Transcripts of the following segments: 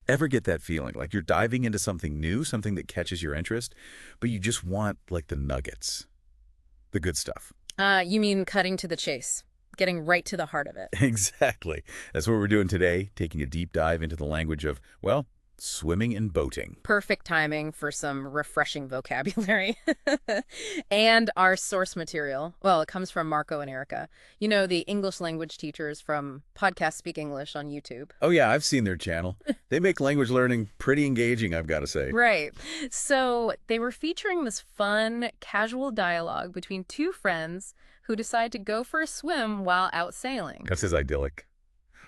Ever get that feeling? Like you're diving into something new, something that catches your interest, but you just want like the nuggets, the good stuff. You mean cutting to the chase, getting right to the heart of it. Exactly. That's what we're doing today, taking a deep dive into the language of, well, swimming and boating. Perfect timing for some refreshing vocabulary. And our source material, well, it comes from Marco and Erica. You know, the English language teachers from Podcast Speak English on YouTube. Oh yeah, I've seen their channel. They make language learning pretty engaging, I've got to say. Right. So they were featuring this fun, casual dialogue between two friends who decide to go for a swim while out sailing. That says idyllic.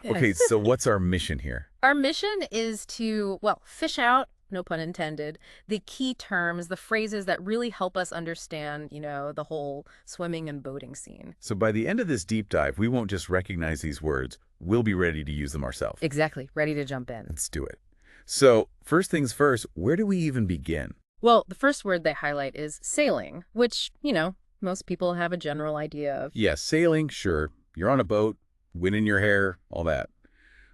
Okay, so what's our mission here? Our mission is to, well, fish out, no pun intended, the key terms, the phrases that really help us understand, the whole swimming and boating scene. So by the end of this deep dive, we won't just recognize these words, we'll be ready to use them ourselves. Exactly. Ready to jump in. Let's do it. So first things first, where do we even begin? Well, the first word they highlight is sailing, which, most people have a general idea of. Yes, sailing, sure. You're on a boat, wind in your hair, all that.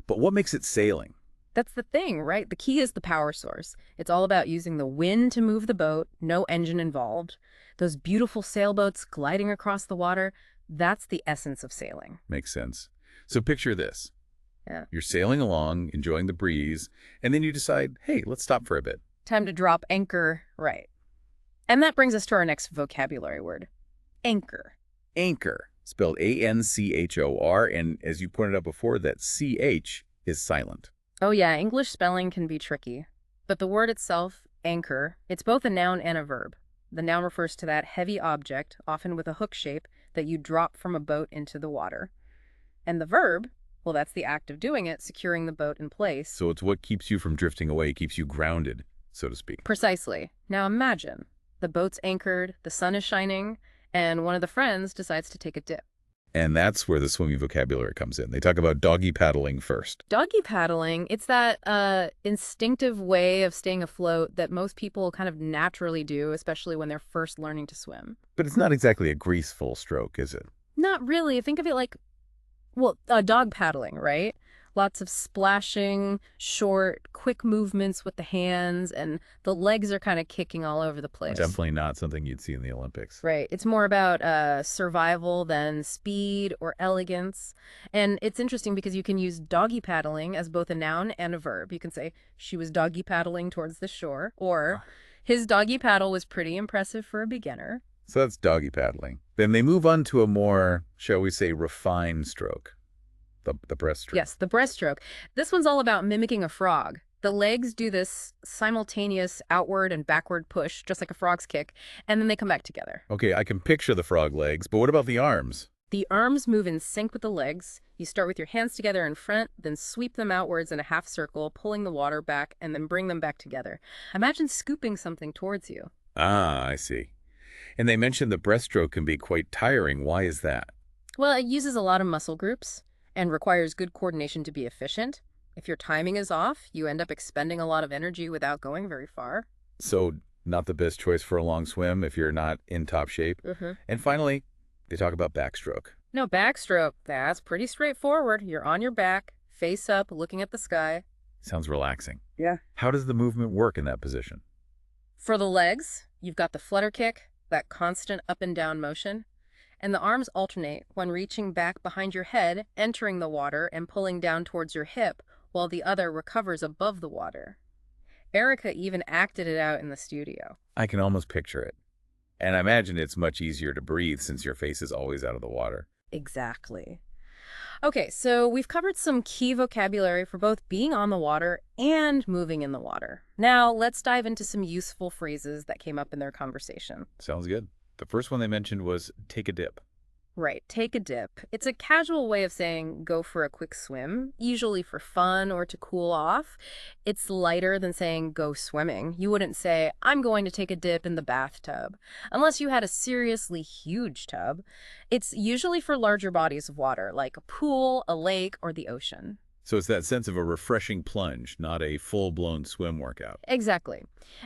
But what makes it sailing? That's the thing, right? The key is the power source. It's all about using the wind to move the boat, no engine involved. Those beautiful sailboats gliding across the water, that's the essence of sailing. Makes sense. So picture this. Yeah. You're sailing along, enjoying the breeze, and then you decide, hey, let's stop for a bit. Time to drop anchor, right. And that brings us to our next vocabulary word, anchor. Anchor, spelled A-N-C-H-O-R, and as you pointed out before, that C-H is silent. Oh yeah, English spelling can be tricky. But the word itself, anchor, it's both a noun and a verb. The noun refers to that heavy object, often with a hook shape, that you drop from a boat into the water. And the verb, well, that's the act of doing it, securing the boat in place. So it's what keeps you from drifting away, keeps you grounded, so to speak. Precisely. Now imagine, the boat's anchored, the sun is shining, and one of the friends decides to take a dip. And that's where the swimming vocabulary comes in. They talk about doggy paddling first. Doggy paddling, it's that instinctive way of staying afloat that most people kind of naturally do, especially when they're first learning to swim. But it's not exactly a graceful stroke, is it? Not really. Think of it like, well, dog paddling, right? Lots of splashing, short, quick movements with the hands, and the legs are kind of kicking all over the place. Definitely not something you'd see in the Olympics. Right. It's more about survival than speed or elegance. And it's interesting because you can use doggy paddling as both a noun and a verb. You can say, she was doggy paddling towards the shore, or his doggy paddle was pretty impressive for a beginner. So that's doggy paddling. Then they move on to a more, shall we say, refined stroke. The breaststroke. Yes, the breaststroke. This one's all about mimicking a frog. The legs do this simultaneous outward and backward push, just like a frog's kick, and then they come back together. Okay, I can picture the frog legs, but what about the arms? The arms move in sync with the legs. You start with your hands together in front, then sweep them outwards in a half circle, pulling the water back, and then bring them back together. Imagine scooping something towards you. Ah, I see. And they mentioned the breaststroke can be quite tiring. Why is that? Well, it uses a lot of muscle groups and requires good coordination to be efficient. If your timing is off, you end up expending a lot of energy without going very far. So not the best choice for a long swim if you're not in top shape. And finally, they talk about backstroke. No, backstroke. That's pretty straightforward. You're on your back, face up, looking at the sky. Sounds relaxing. Yeah. How does the movement work in that position? For the legs, you've got the flutter kick, that constant up and down motion. And the arms alternate when reaching back behind your head, entering the water, and pulling down towards your hip, while the other recovers above the water. Erica even acted it out in the studio. I can almost picture it. And I imagine it's much easier to breathe since your face is always out of the water. Exactly. Okay, so we've covered some key vocabulary for both being on the water and moving in the water. Now, let's dive into some useful phrases that came up in their conversation. Sounds good. The first one they mentioned was take a dip. Right, take a dip. It's a casual way of saying go for a quick swim, usually for fun or to cool off. It's lighter than saying go swimming. You wouldn't say, I'm going to take a dip in the bathtub, unless you had a seriously huge tub. It's usually for larger bodies of water, like a pool, a lake, or the ocean. So it's that sense of a refreshing plunge, not a full-blown swim workout. Exactly.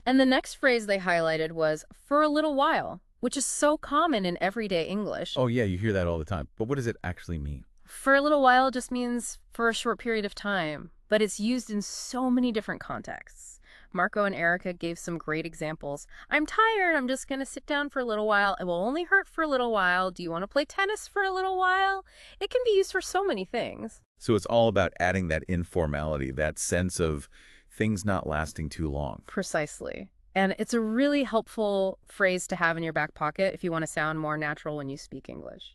And the next phrase they highlighted was for a little while, which is so common in everyday English. Oh, yeah, you hear that all the time. But what does it actually mean? For a little while just means for a short period of time, but it's used in so many different contexts. Marco and Erica gave some great examples. I'm tired, I'm just going to sit down for a little while. It will only hurt for a little while. Do you want to play tennis for a little while? It can be used for so many things. So it's all about adding that informality, that sense of things not lasting too long. Precisely. And it's a really helpful phrase to have in your back pocket if you want to sound more natural when you speak English.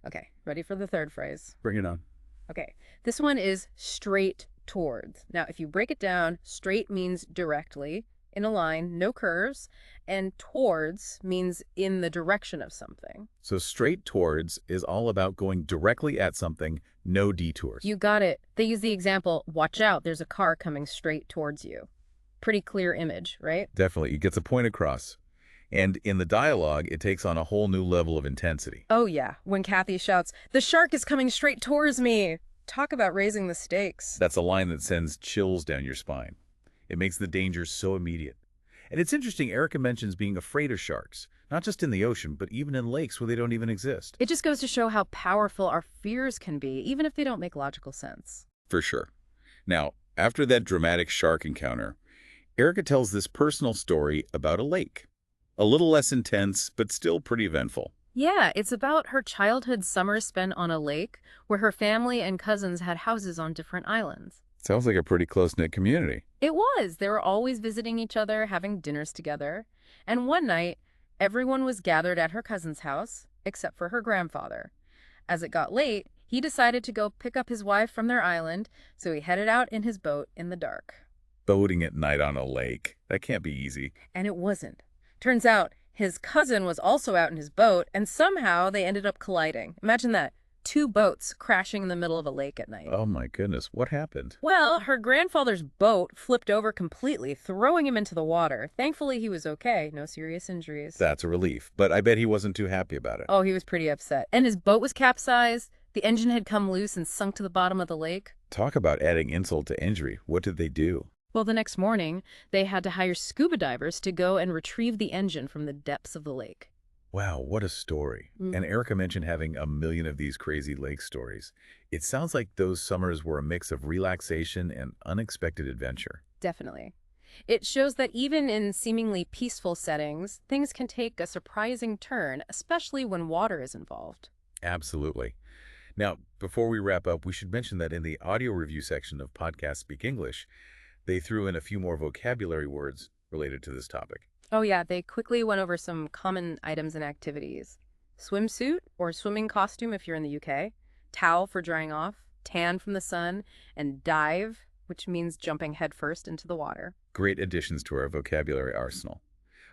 Okay, ready for the third phrase? Bring it on. Okay, this one is straight towards. Now, if you break it down, straight means directly, in a line, no curves, and towards means in the direction of something. So straight towards is all about going directly at something, no detours. You got it. They use the example, watch out, there's a car coming straight towards you. Pretty clear image, right? Definitely. It gets a point across. And in the dialogue, it takes on a whole new level of intensity. Oh yeah, when Kathy shouts, the shark is coming straight towards me. Talk about raising the stakes. That's a line that sends chills down your spine. It makes the danger so immediate. And it's interesting, Erica mentions being afraid of sharks, not just in the ocean, but even in lakes where they don't even exist. It just goes to show how powerful our fears can be, even if they don't make logical sense. For sure. Now, after that dramatic shark encounter, Erica tells this personal story about a lake. A little less intense, but still pretty eventful. Yeah, it's about her childhood summer spent on a lake where her family and cousins had houses on different islands. Sounds like a pretty close-knit community. It was. They were always visiting each other, having dinners together. And one night, everyone was gathered at her cousin's house, except for her grandfather. As it got late, he decided to go pick up his wife from their island, so he headed out in his boat in the dark. Boating at night on a lake. That can't be easy. And it wasn't. Turns out, his cousin was also out in his boat, and somehow they ended up colliding. Imagine that. 2 boats crashing in the middle of a lake at night. Oh my goodness, what happened? Well, her grandfather's boat flipped over completely, throwing him into the water. Thankfully, he was okay. No serious injuries. That's a relief, but I bet he wasn't too happy about it. Oh, he was pretty upset. And his boat was capsized. The engine had come loose and sunk to the bottom of the lake. Talk about adding insult to injury. What did they do? Well, the next morning, they had to hire scuba divers to go and retrieve the engine from the depths of the lake. Wow, what a story. And Erica mentioned having a million of these crazy lake stories. It sounds like those summers were a mix of relaxation and unexpected adventure. Definitely. It shows that even in seemingly peaceful settings, things can take a surprising turn, especially when water is involved. Absolutely. Now, before we wrap up, we should mention that in the audio review section of Podcast Speak English, they threw in a few more vocabulary words related to this topic. Oh yeah, they quickly went over some common items and activities. Swimsuit, or swimming costume if you're in the UK, towel for drying off, tan from the sun, and dive, which means jumping headfirst into the water. Great additions to our vocabulary arsenal.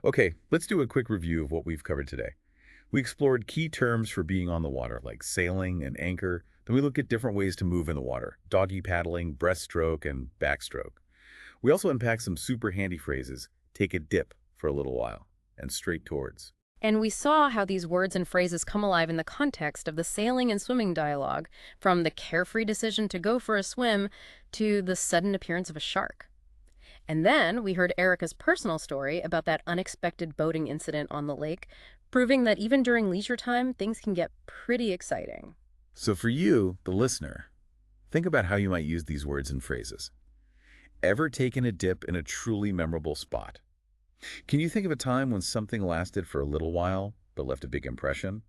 Okay, let's do a quick review of what we've covered today. We explored key terms for being on the water, like sailing and anchor. Then we looked at different ways to move in the water, doggy paddling, breaststroke, and backstroke. We also unpacked some super handy phrases, take a dip for a little while, and straight towards. And we saw how these words and phrases come alive in the context of the sailing and swimming dialogue, from the carefree decision to go for a swim to the sudden appearance of a shark. And then we heard Erica's personal story about that unexpected boating incident on the lake, proving that even during leisure time, things can get pretty exciting. So for you, the listener, think about how you might use these words and phrases. Ever taken a dip in a truly memorable spot? Can you think of a time when something lasted for a little while but left a big impression?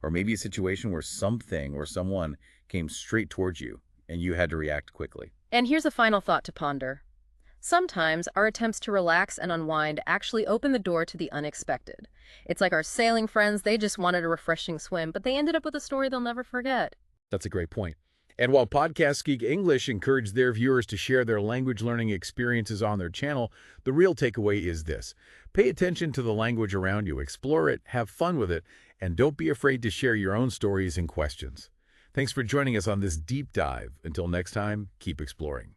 Or maybe a situation where something or someone came straight towards you and you had to react quickly. And here's a final thought to ponder. Sometimes our attempts to relax and unwind actually open the door to the unexpected. It's like our sailing friends, they just wanted a refreshing swim, but they ended up with a story they'll never forget. That's a great point. And while Podcast Geek English encourage their viewers to share their language learning experiences on their channel, the real takeaway is this. Pay attention to the language around you, explore it, have fun with it, and don't be afraid to share your own stories and questions. Thanks for joining us on this deep dive. Until next time, keep exploring.